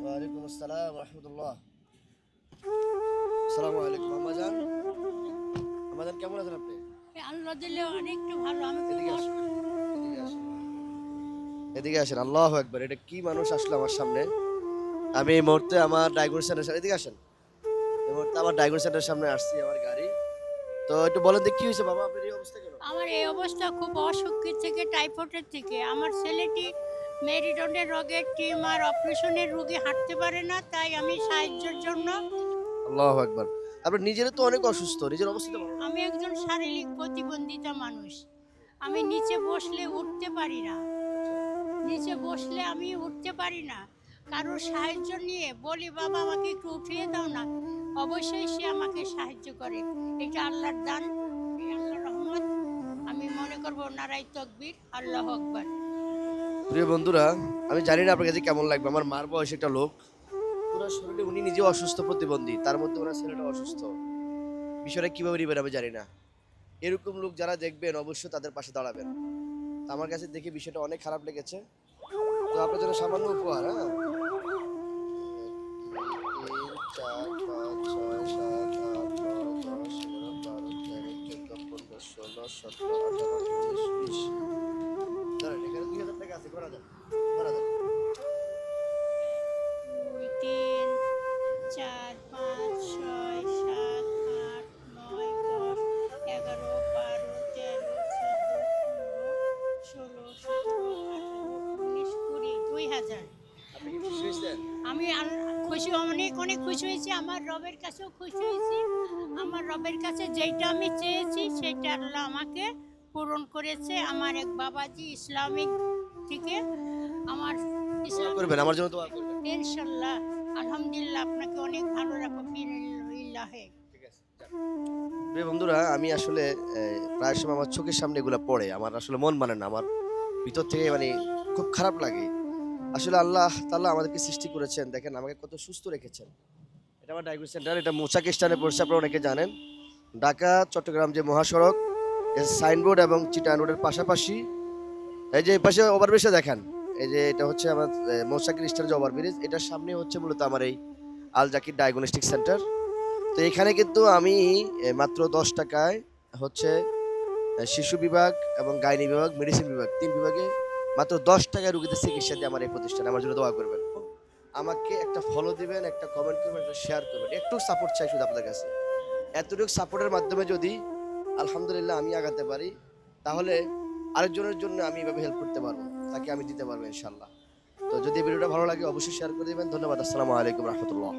ওয়ালাইকুম আসসালাম রহমতুল্লাহ। আসসালামু আলাইকুম আম্মাজান। আম্মাজান কেমন আছেন আপনি? আল্লাহ দিলে অনেকটা ভালো। আমি খুব এদিকে আসেন, এদিকে আসেন, এদিকে আসেন। আল্লাহু আকবার। এটা কি মানুষ আসলো আমার সামনে? আমি এই মুহূর্তে আমার ডায়াগনোস সেন্টার সামনে, এদিকে আসেন। এই মুহূর্তে আমার ডায়াগনোস সেন্টারের সামনে আসছি আমার গাড়ি। তো একটু বলেন তো কি হয়েছে বাবা, আপনার এই অবস্থা কেন? আমার এই অবস্থা খুব অসুখের থেকে, টাইফয়েডের থেকে। আমার ছেলেটি মেরুদণ্ডের রোগের টিউমার অপারেশনের রোগী হাঁটতে পারে না, তাই আমি সাহায্যের জন্য। আল্লাহু আকবার। আপনার নিজেরও তো অনেক অসুস্থ, নিজের অবস্থাটা ভালো না। আমি একজন শারীরিক প্রতিবন্ধিতা মানুষ। আমি নিচে বসলে উঠতে পারি না। আচ্ছা। নিচে বসলে আমি উঠতে পারি না। কারোর সাহায্য নিয়ে বলি, বাবা আমাকে একটু উঠিয়ে দাও না, অবশ্যই সে আমাকে সাহায্য করে। এটা আল্লাহর দান, এই আল্লাহর রহমত। আমি মনে করব নারাই তকবীর, আল্লাহ আকবার। প্রিয় বন্ধুরা, আমি জানি না আপনার কাছে কেমন লাগবে। আমার মার বয়স একটা লোক, পুরো শরীরে উনি নিজে অসুস্থ, প্রতিবন্ধী, তার মধ্যে ওনার ছেলেটা অসুস্থ। বিষয়টা কিভাবে নিবেন আমি জানি না। এরকম লোক যারা দেখবেন অবশ্যই তাদের পাশে দাঁড়াবেন। তো আমার কাছে দেখে বিষয়টা অনেক খারাপ লেগেছে। তো আপনার জন্য সামান্য উপহার, হ্যাঁ? 1, 2, 3, 4, 5, 6, 7, 8, 9, 10, 11, 12, 13, 14, 15, 16, 17, 18, 19, 20। ধরেন, এখানে 2000 টাকা আছে, করা যায়, করা যায়। 2, 3, 4, 5, 6, 7, 8, 9, 10, 11, 12, 13, 14, 15, 16, 17, 18, 19, 20, 2000। আপনি কি খুশি হয়েছেন? আমি খুশি, অনেক অনেক খুশি হয়েছি। আমার রবের কাছেও খুশি হয়েছি। আমার রবের কাছে যেইটা আমি চেয়েছি সেটা আল্লাহ আমাকে পূরণ করেছে। আমার এক বাবাজি ইসলামিক থেকে, আমার দোয়া ইসলামিক, করবেন, আমার জন্য দোয়া করবেন। ইনশাল্লাহ। আলহামদুলিল্লাহ, আপনাকে অনেক ভালো রাখো ফিরিল্লাহে। ঠিক আছে, যান। প্রিয় বন্ধুরা, আমি আসলে প্রায় সময় আমার চোখের সামনে এগুলো পড়ে আমার আসলে মন মানে না। আমার ভিতর থেকে মানে খুব খারাপ লাগে। আসলে আল্লাহ তাআলা আমাদেরকে সৃষ্টি করেছেন, দেখেন আমাকে কত সুস্থ রেখেছেন। এটা আমার ডায়াগনোস সেন্টার, এটা মোচাক স্থানে পড়ছে, আপনারা অনেকে জানেন। ঢাকা চট্টগ্রাম যে মহাসড়ক, এর সাইনবোর্ড এবং চিটাগাং রোডের পাশাপাশি, এই যে এই পাশে ওভারব্রিজটা দেখেন, এই যে এটা হচ্ছে আমার মৌচাকের স্টার যে ওভারব্রিজ, এটার সামনে হচ্ছে মূলত আমার এই আল জাকির ডায়াগনস্টিক সেন্টার। তো এখানে কিন্তু আমি মাত্র 10 টাকায় হচ্ছে শিশু বিভাগ এবং গাইনি বিভাগ, মেডিসিন বিভাগ, 3 বিভাগে মাত্র 10 টাকায় রুগীদের চিকিৎসা দিয়ে আমার এই প্রতিষ্ঠানে। আমার জন্য দোয়া করবেন। আমাকে একটা ফলো দিবেন, একটা কমেন্ট করবেন, একটা শেয়ার করবেন। একটু সাপোর্ট চাই শুধু আপনাদের কাছে। এতটুকু সাপোর্টের মাধ্যমে যদি আলহামদুলিল্লাহ আমি আগাতে পারি, তাহলে আরেকজনের জন্য আমি এভাবে হেল্প করতে পারবো, তাকে আমি দিতে পারবো ইনশাল্লাহ। তো যদি ভিডিওটা ভালো লাগে অবশ্যই শেয়ার করে দিবেন। ধন্যবাদ। আসসালামু আলাইকুম রহমতুল্লাহ।